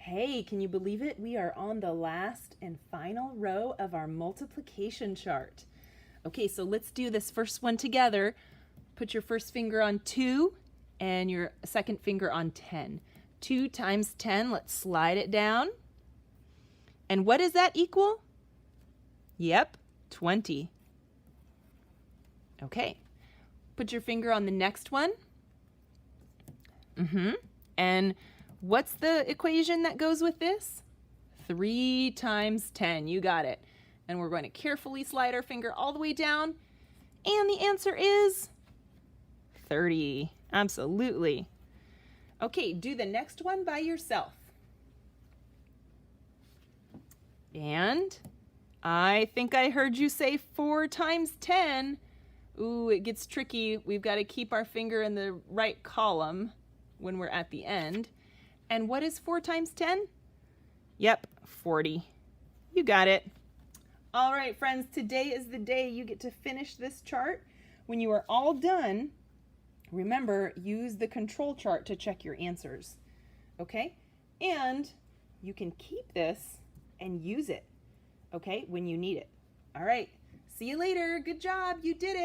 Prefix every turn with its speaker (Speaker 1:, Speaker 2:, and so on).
Speaker 1: Hey, can you believe it? We are on the last and final row of our multiplication chart. Okay, so let's do this first one together. Put your first finger on 2 and your second finger on 10. 2 times 10, let's slide it down. And what does that equal? Yep, 20. Okay, put your finger on the next one. And what's the equation that goes with this? 3 times 10, you got it. And we're going to carefully slide our finger all the way down. And the answer is 30. Absolutely. Okay, do the next one by yourself. And I think I heard you say 4 times 10. Ooh, it gets tricky. We've got to keep our finger in the right column when we're at the end. And what is 4 times 10? Yep, 40. You got it. All right, friends, today is the day you get to finish this chart. When you are all done, remember, use the control chart to check your answers, okay? And you can keep this and use it, okay, when you need it. All right, see you later. Good job, you did it.